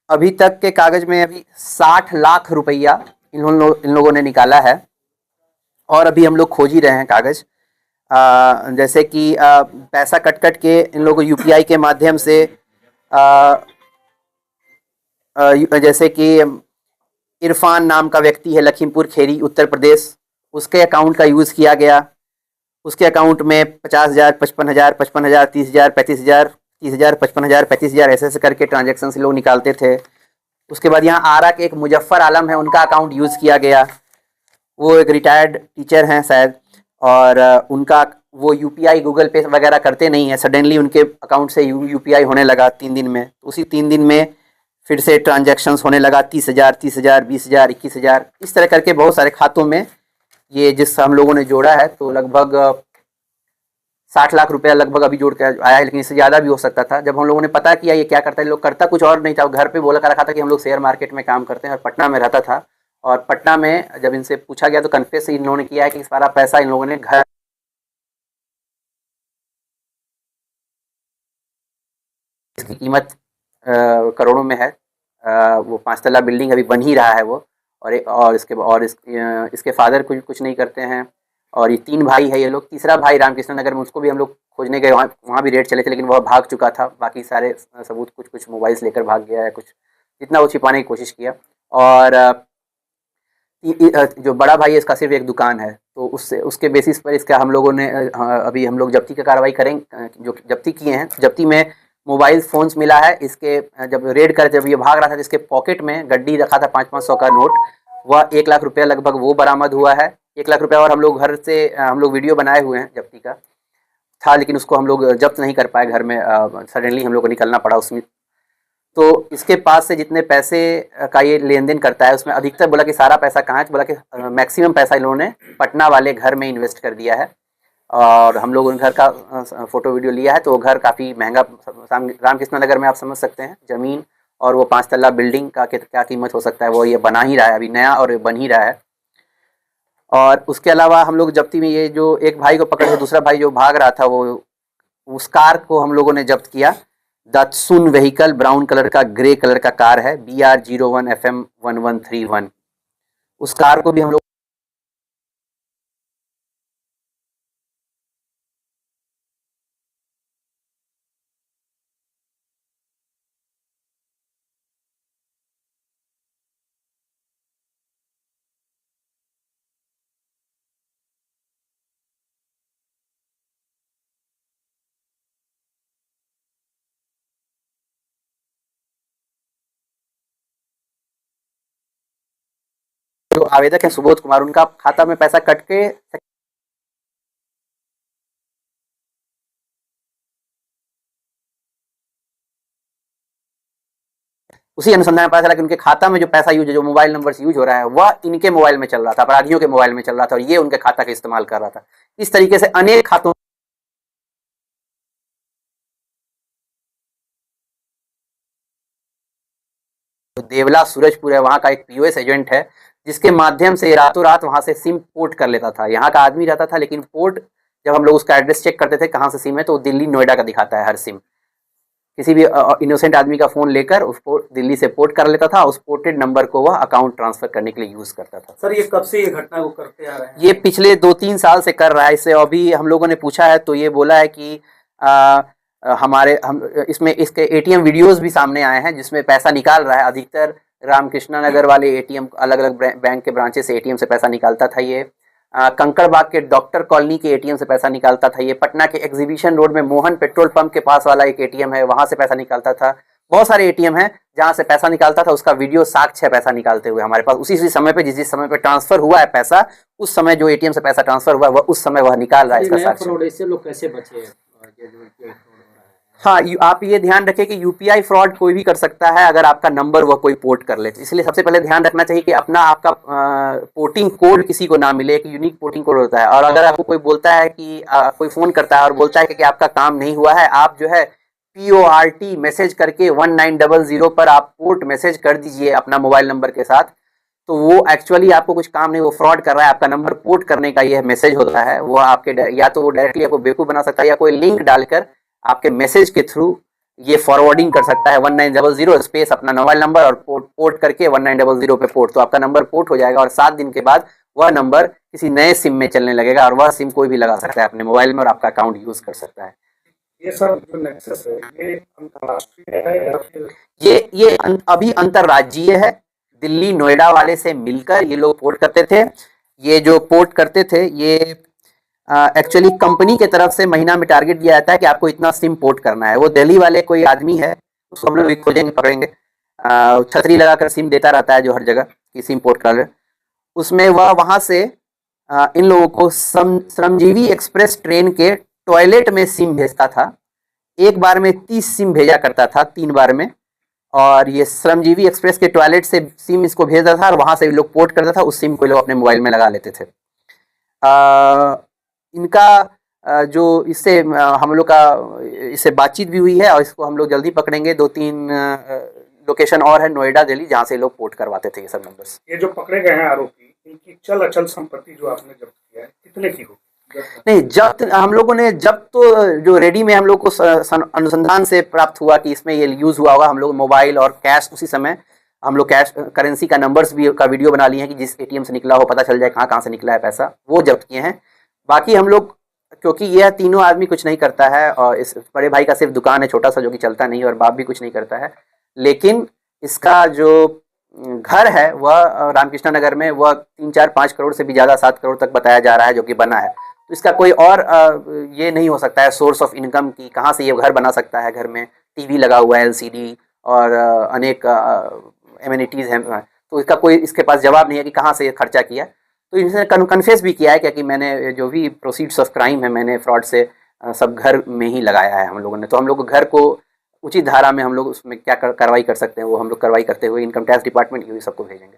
अभी तक के कागज में अभी 60 लाख रुपया इन लोगों ने निकाला है, और अभी हम लोग खोज ही रहे हैं कागज। जैसे कि पैसा कट कट के इन लोगों को यूपीआई के माध्यम से आ, जैसे कि इरफान नाम का व्यक्ति है, लखीमपुर खेरी उत्तर प्रदेश, उसके अकाउंट का यूज़ किया गया। उसके अकाउंट में 50,000, 55,000, 55,000, 30,000, 35,000, 30,000, 55,000, 35,000 ऐसे ऐसे करके ट्रांजेक्शन लोग निकालते थे। उसके बाद यहाँ आरा के एक मुजफ्फर आलम है, उनका अकाउंट यूज़ किया गया। वो एक रिटायर्ड टीचर हैं शायद, और उनका वो यूपीआई गूगल पे वगैरह करते नहीं है। सडनली उनके अकाउंट से यूपीआई होने लगा 3 दिन में। उसी 3 दिन में फिर से ट्रांजैक्शंस होने लगा 30,000, 30,000, 20,000, 21,000, इस तरह करके बहुत सारे खातों में ये जिस हम लोगों ने जोड़ा है, तो लगभग 60 लाख रुपया लगभग अभी जोड़ के आया है, लेकिन इससे ज़्यादा भी हो सकता था। जब हम लोगों ने पता किया ये क्या करता है, लोग करता कुछ और नहीं था, घर पे बोला कर रखा था कि हम लोग शेयर मार्केट में काम करते हैं, और पटना में रहता था। और पटना में जब इनसे पूछा गया तो कन्फेस इन लोगों ने किया है कि सारा पैसा इन लोगों ने घर इसकी कीमत करोड़ों में है। वो 5 तल्ला बिल्डिंग अभी बन ही रहा है वो, और इसके फादर कुछ नहीं करते हैं। और ये 3 भाई है ये लोग। तीसरा भाई रामकृष्ण नगर में, उसको भी हम लोग खोजने गए, वहाँ भी रेड चले थे, लेकिन वह भाग चुका था। बाकी सारे सबूत कुछ मोबाइल्स लेकर भाग गया है, कुछ जितना वो छिपाने की कोशिश किया। और जो बड़ा भाई है इसका सिर्फ एक दुकान है, तो उससे उसके बेसिस पर इसका हम लोगों ने अभी हम लोग जब्ती का कार्रवाई करेंगे। जो जब्ती किए हैं, जब्ती में मोबाइल फ़ोन्स मिला है इसके। जब रेड करे, जब ये भाग रहा था तो इसके पॉकेट में गड्डी रखा था 500-500 का नोट, वह 1 लाख रुपया लगभग वो बरामद हुआ है। 1 लाख रुपया। और हम लोग घर से हम लोग वीडियो बनाए हुए हैं जब्ती का था, लेकिन उसको हम लोग जब्त नहीं कर पाए घर में। सडनली हम लोग को निकलना पड़ा उसमें। तो इसके पास से जितने पैसे का ये लेन देन करता है, उसमें अधिकतर बोला कि सारा पैसा कहाँ है, बोला कि मैक्सिमम पैसा इन लोगों ने पटना वाले घर में इन्वेस्ट कर दिया है। और हम लोग उन घर का फ़ोटो वीडियो लिया है, तो वो घर काफ़ी महंगा, रामकृष्ण नगर में आप समझ सकते हैं ज़मीन, और वो 5 तल्ला बिल्डिंग का क्या कीमत हो सकता है, वो ये बना ही रहा है अभी नया, और बन ही रहा है। और उसके अलावा हम लोग जब्ती में ये जो एक भाई को पकड़े, दूसरा भाई जो भाग रहा था, वो उस कार को हम लोगों ने जब्त किया। दत्सुन व्हीकल, ब्राउन कलर का, ग्रे कलर का कार है, BR01FM1131। उस कार को भी हम लोग जो आवेदक है सुबोध कुमार, उनका खाता में पैसा कट के उसी अनुसंधान में पता चला कि उनके खाता में जो पैसा जो मोबाइल नंबर से यूज हो रहा है, वह इनके मोबाइल में चल रहा था, अपराधियों के मोबाइल में चल रहा था, और ये उनके खाता का इस्तेमाल कर रहा था। इस तरीके से अनेक खातों देवला सूरजपुर है, वहाँ का एक पीओएस एजेंट है, जिसके माध्यम से रातों रात वहाँ से सिम पोर्ट कर लेता था। यहाँ का आदमी रहता था, लेकिन पोर्ट जब हम लोग उसका एड्रेस चेक करते थे कहाँ से सिम है, तो दिल्ली नोएडा का दिखाता है हर सिम। किसी भी इनोसेंट आदमी का फ़ोन लेकर उसको दिल्ली से पोर्ट कर लेता था, उस पोर्टेड नंबर को वह अकाउंट ट्रांसफ़र करने के लिए यूज़ करता था। सर, ये कब से ये घटना को करते आ रहे हैं? ये पिछले 2-3 साल से कर रहा है। इससे अभी हम लोगों ने पूछा है, तो ये बोला है कि हम इसमें इसके एटीएम वीडियोस भी सामने आए हैं, जिसमें पैसा निकाल रहा है। अधिकतर रामकृष्णा नगर वाले एटीएम, अलग अलग बैंक के ब्रांचेस से एटीएम से पैसा निकालता था ये। कंकड़बाग के डॉक्टर कॉलोनी के एटीएम से पैसा निकालता था ये। पटना के एग्जीबिशन रोड में मोहन पेट्रोल पंप के पास वाला एक एटीएम है, वहाँ से पैसा निकालता था। बहुत सारे एटीएम हैं जहाँ से पैसा निकालता था, उसका वीडियो साक्ष्य है पैसा निकालते हुए हमारे पास। उसी समय पे जिस समय पे ट्रांसफर हुआ है पैसा, उस समय जो एटीएम से पैसा ट्रांसफर हुआ है, उस समय वह निकाल रहा है इसका साक्ष्य। इससे लोग कैसे बचे? हाँ, आप ये ध्यान रखें कि यूपीआई फ्रॉड कोई भी कर सकता है अगर आपका नंबर वह कोई पोर्ट कर ले। इसलिए सबसे पहले ध्यान रखना चाहिए कि आपका पोर्टिंग कोड किसी को ना मिले। एक यूनिक पोर्टिंग कोड होता है, और अगर आपको कोई बोलता है कि कोई फ़ोन करता है और बोलता है कि आपका काम नहीं हुआ है, आप जो है PORT मैसेज करके 1900 पर आप पोर्ट मैसेज कर दीजिए अपना मोबाइल नंबर के साथ। तो वो एक्चुअली आपको कुछ काम नहीं, वो फ्रॉड कर रहा है। आपका नंबर पोर्ट करने का यह मैसेज होता है, वो आपके या तो वो डायरेक्टली आपको बेवकूफ़ बना सकता है, या कोई लिंक डालकर आपके मैसेज के थ्रू ये फॉरवर्डिंग कर सकता है 1900 स्पेस अपना मोबाइल नंबर और पोर्ट करके 1900 पे पोर्ट, तो आपका नंबर पोर्ट हो जाएगा और 7 दिन के बाद वह नंबर किसी नए सिम में चलने लगेगा और वह सिम कोई भी लगा सकता है अपने मोबाइल में और आपका अकाउंट यूज कर सकता है। ये सब जो नेक्सस है ये अंतर्राष्ट्रीय है या फिर अभी अंतरराज्यीय है। दिल्ली नोएडा वाले से मिलकर ये लोग पोर्ट करते थे। ये जो पोर्ट करते थे ये एक्चुअली कंपनी के तरफ से महीना में टारगेट दिया जाता है कि आपको इतना सिम पोर्ट करना है। वो दिल्ली वाले कोई आदमी है, उसको हम लोग भी खोजेंगे पकड़ेंगे, छतरी लगाकर सिम देता रहता है जो हर जगह कि सिम पोर्ट कर ले। उसमें वह वहाँ से इन लोगों को श्रमजीवी एक्सप्रेस ट्रेन के टॉयलेट में सिम भेजता था। एक बार में 30 सिम भेजा करता था 3 बार में, और ये श्रमजीवी एक्सप्रेस के टॉयलेट से सिम इसको भेजता था और वहाँ से लोग पोर्ट करता था, उस सिम को लोग अपने मोबाइल में लगा लेते थे। इनका जो इससे हम लोग का इससे बातचीत भी हुई है और इसको हम लोग जल्दी पकड़ेंगे। 2-3 लोकेशन और है नोएडा, दिल्ली, जहाँ से लोग पोर्ट करवाते थे ये सब नंबर्स। ये जो पकड़े गए हैं आरोपी, इनकी चल अचल संपत्ति जो आपने जब्त किया है कितने की होगी? नहीं, जब्त हम लोगों ने जब्त तो जो रेडी में हम लोग को अनुसंधान से प्राप्त हुआ कि इसमें ये यूज़ हुआ होगा। हम लोग मोबाइल और कैश उसी समय हम लोग कैश करेंसी का नंबर्स भी का वीडियो बना लिए हैं कि जिस एटीएम से निकला हो पता चल जाए कहाँ से निकला है पैसा, वो जब्त किए हैं। बाकी हम लोग, क्योंकि यह तीनों आदमी कुछ नहीं करता है और इस बड़े भाई का सिर्फ दुकान है छोटा सा जो कि चलता नहीं, और बाप भी कुछ नहीं करता है, लेकिन इसका जो घर है वह रामकृष्ण नगर में, वह 3-4-5 करोड़ से भी ज़्यादा 7 करोड़ तक बताया जा रहा है जो कि बना है। तो इसका कोई और ये नहीं हो सकता है सोर्स ऑफ इनकम की, कहाँ से ये घर बना सकता है। घर में टीवी लगा हुआ है, एलसीडी और अनेक एमिनिटीज़ हैं, तो इसका कोई इसके पास जवाब नहीं है कि कहाँ से ये खर्चा किया। तो इनसे कन्फेस भी किया है क्या कि मैंने जो भी प्रोसीड्स ऑफ क्राइम है मैंने फ्रॉड से सब घर में ही लगाया है हम लोगों ने। तो हम लोग घर को उचित धारा में हम लोग उसमें क्या कार्रवाई कर सकते हैं वो हम लोग कार्रवाई करते हुए इनकम टैक्स डिपार्टमेंट ये सबको भेजेंगे।